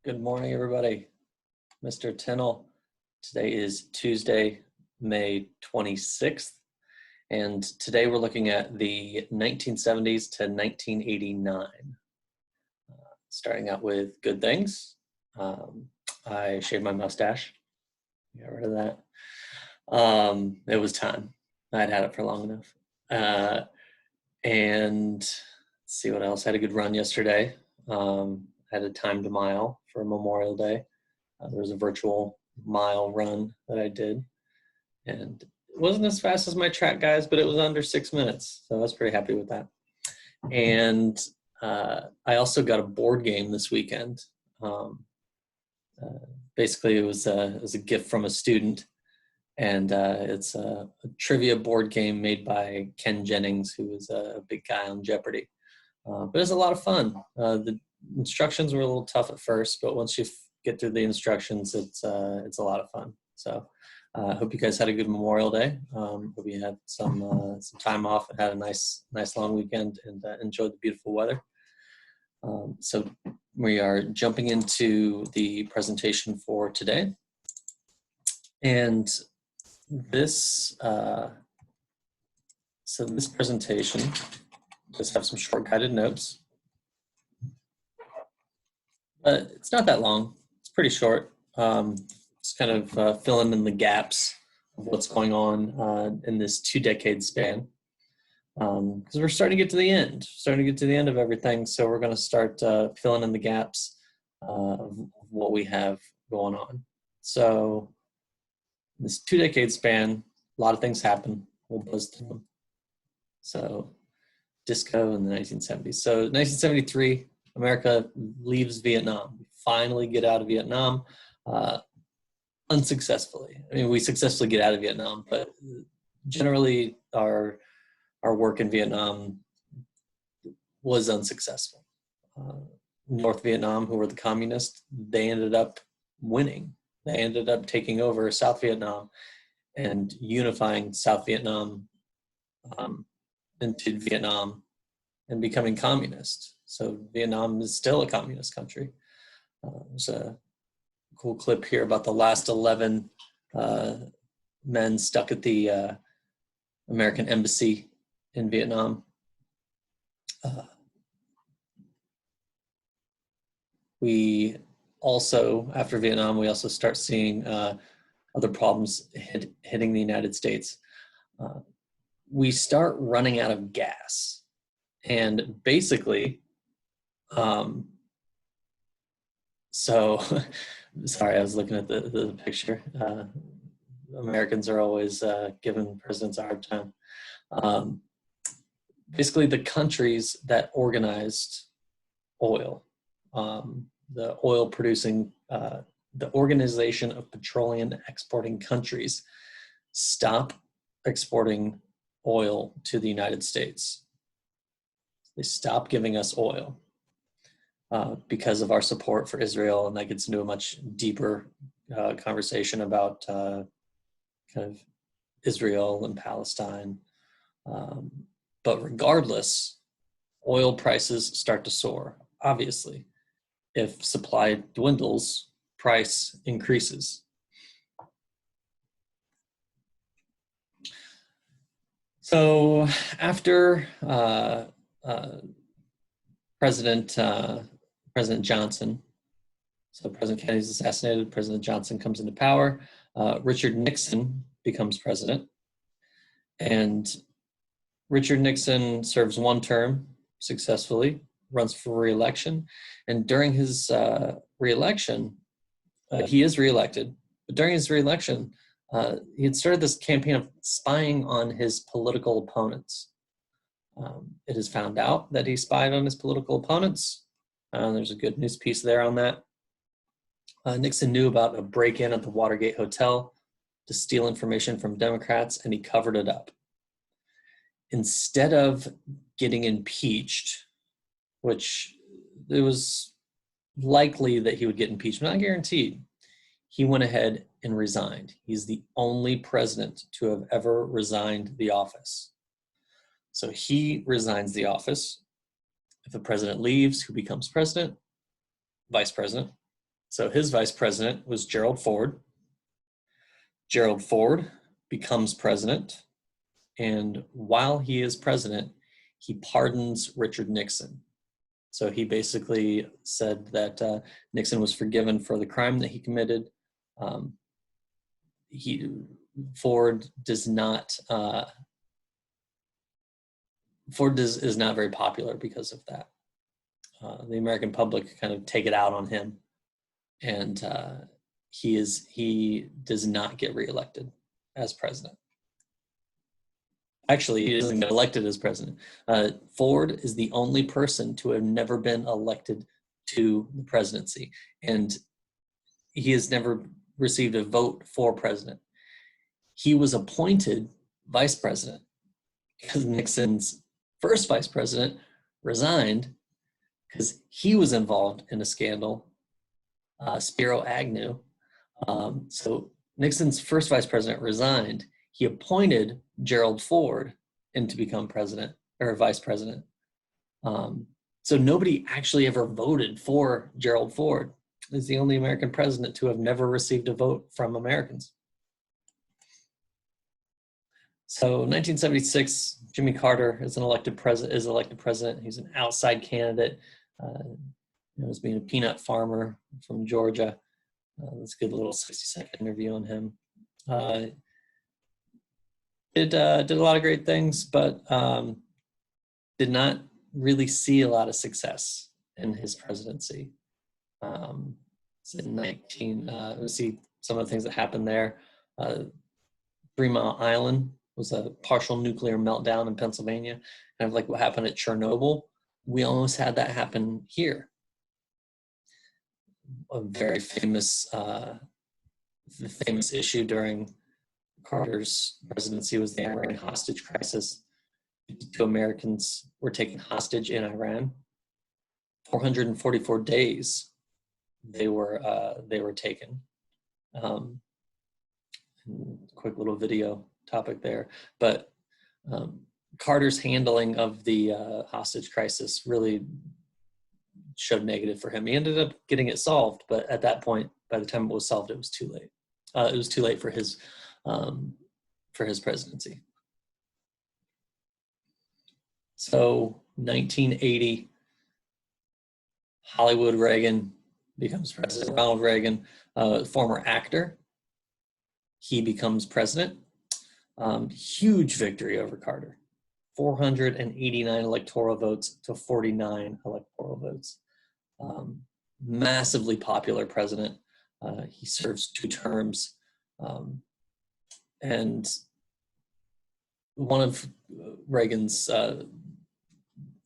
Good morning, everybody. Mr. Tinnel. Today is Tuesday, May 26th, and today we're looking at the 1970s to 1989. Starting out with good things. I shaved my mustache. Got rid of that. It was time. I'd had it for long enough. And let's see what else. I had a good run yesterday. Had a timed mile for Memorial Day. There was a virtual mile run that I did, and it wasn't as fast as my track guys, but it was under 6 minutes, so I was pretty happy with that. And I also got a board game this weekend. Basically, it was a gift from a student, and it's a trivia board game made by Ken Jennings, who is a big guy on Jeopardy. But it was a lot of fun. The instructions were a little tough at first, but once you get through the instructions, it's a lot of fun. So I hope you guys had a good Memorial Day. Hope you had some time off and had a nice long weekend and enjoyed the beautiful weather. So we are jumping into the presentation for today. And this presentation just have some short guided notes. But it's not that long. It's pretty short. Just kind of filling in the gaps of what's going on in this 2-decade span. Because we're starting to get to the end of everything. So we're going to start filling in the gaps of what we have going on. So this 2-decade span, a lot of things happen. We'll buzz through them. So disco in the 1970s. So 1973, America leaves Vietnam. We finally get out of Vietnam unsuccessfully. I mean, we successfully get out of Vietnam, but generally our work in Vietnam was unsuccessful. North Vietnam, who were the communists, they ended up winning. They ended up taking over South Vietnam and unifying South Vietnam into Vietnam and becoming communist. So Vietnam is still a communist country. There's a cool clip here about the last 11 men stuck at the American embassy in Vietnam. We also, after Vietnam, we also start seeing other problems hitting the United States. We start running out of gas. And basically, so, sorry, I was looking at the picture. Americans are always giving presidents a hard time. Basically, the countries that organized oil, the oil producing, the Organization of Petroleum Exporting Countries, stop exporting oil to the United States. They stop giving us oil because of our support for Israel, and that gets into a much deeper conversation about kind of Israel and Palestine. But regardless, oil prices start to soar. Obviously, if supply dwindles, price increases. So after President Johnson, so President Kennedy's assassinated, President Johnson comes into power, Richard Nixon becomes president, and Richard Nixon serves one term successfully, runs for re-election, and during his re-election, he is re-elected, but during his re-election, he had started this campaign of spying on his political opponents. It is found out that he spied on his political opponents. There's a good news piece there on that. Nixon knew about a break-in at the Watergate Hotel to steal information from Democrats, and he covered it up. Instead of getting impeached, which it was likely that he would get impeached, but not guaranteed, he went ahead and resigned. He's the only president to have ever resigned the office. So he resigns the office. If the president leaves, who becomes president? Vice president. So his vice president was Gerald Ford. Gerald Ford becomes president, and while he is president, he pardons Richard Nixon. So he basically said that Nixon was forgiven for the crime that he committed. Um, Ford is not very popular because of that. The American public kind of take it out on him, and he does not get reelected as president. Actually, he doesn't get elected as president. Ford is the only person to have never been elected to the presidency, and he has never received a vote for president. He was appointed vice president because Nixon's first vice president resigned because he was involved in a scandal, Spiro Agnew. So Nixon's first vice president resigned. He appointed Gerald Ford in to become president or vice president. So nobody actually ever voted for Gerald Ford. He's the only American president to have never received a vote from Americans. So 1976, Jimmy Carter is elected president. He's an outside candidate. As being a peanut farmer from Georgia. Let's get a little 60-second interview on him. Did a lot of great things, but did not really see a lot of success in his presidency. Let's see some of the things that happened there. 3 Mile Island was a partial nuclear meltdown in Pennsylvania, kind of like what happened at Chernobyl. We almost had that happen here. A very famous issue during Carter's presidency was the Iran hostage crisis. 52 Americans were taken hostage in Iran. 444 days they were taken. Quick little video topic there, but Carter's handling of the hostage crisis really showed negative for him. He ended up getting it solved, but at that point, by the time it was solved, it was too late. It was too late for his presidency. So 1980, Hollywood Reagan becomes president. Ronald Reagan, former actor, he becomes president. Huge victory over Carter. 489 electoral votes to 49 electoral votes. Massively popular president. He serves 2 terms. And one of Reagan's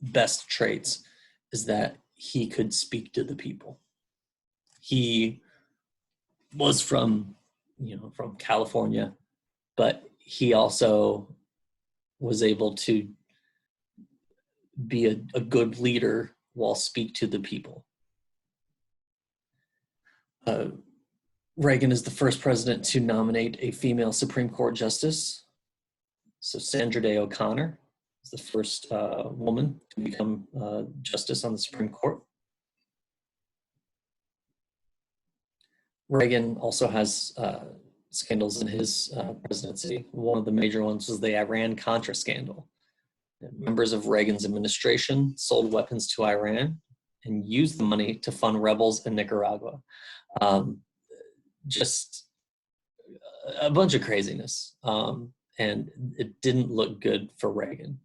best traits is that he could speak to the people. He was from California, but he also was able to be a good leader while speak to the people. Reagan is the first president to nominate a female Supreme Court justice. So Sandra Day O'Connor is the first woman to become justice on the Supreme Court. Reagan also has scandals in his presidency. One of the major ones was the Iran-Contra scandal. Members of Reagan's administration sold weapons to Iran and used the money to fund rebels in Nicaragua. Just a bunch of craziness. And it didn't look good for Reagan.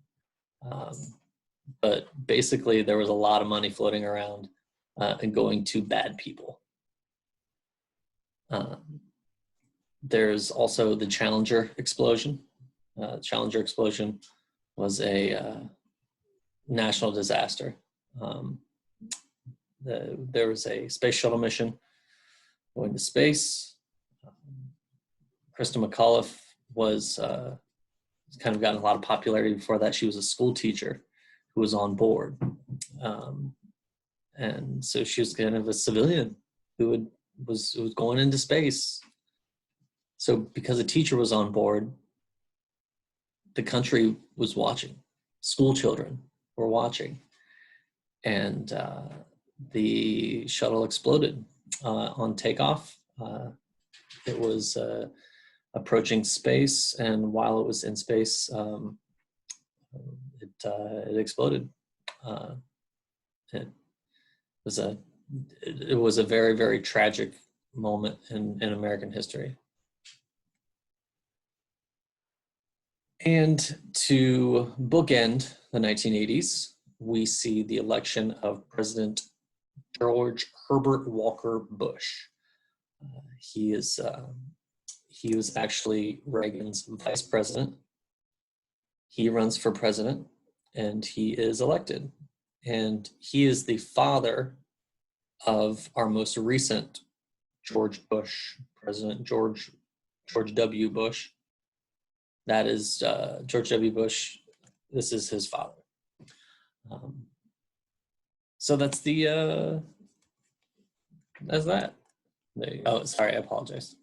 But basically, there was a lot of money floating around and going to bad people. There's also the Challenger explosion. Challenger explosion was a national disaster. There was a space shuttle mission going to space. Krista McAuliffe was kind of gotten a lot of popularity before that. She was a school teacher who was on board. And so she was kind of a civilian who was going into space. So because a teacher was on board, the country was watching. School children were watching. And the shuttle exploded. on takeoff. It was approaching space, and while it was in space, it exploded. It was a very, very tragic moment in American history. And to bookend the 1980s, we see the election of President George Herbert Walker Bush. He was actually Reagan's vice president. He runs for president, and he is elected. And he is the father of our most recent George Bush, President George W. Bush. That is George W. Bush. This is his father. So that's that's that. Oh, sorry, I apologize.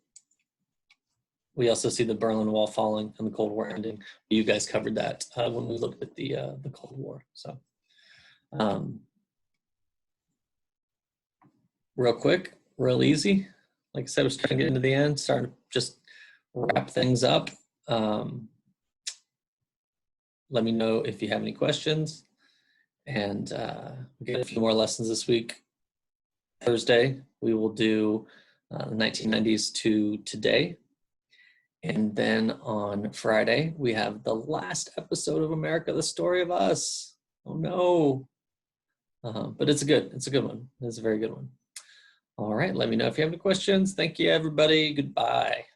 We also see the Berlin Wall falling and the Cold War ending. You guys covered that when we looked at the Cold War. So, real quick, real easy. Like I said, I was trying to get into the end, starting to just wrap things up. Let me know if you have any questions. And we get a few more lessons this week. Thursday, we will do the 1990s to today. And then on Friday, we have the last episode of America, the Story of Us. Oh no. But it's a good one. It's a very good one. All right, let me know if you have any questions. Thank you, everybody. Goodbye.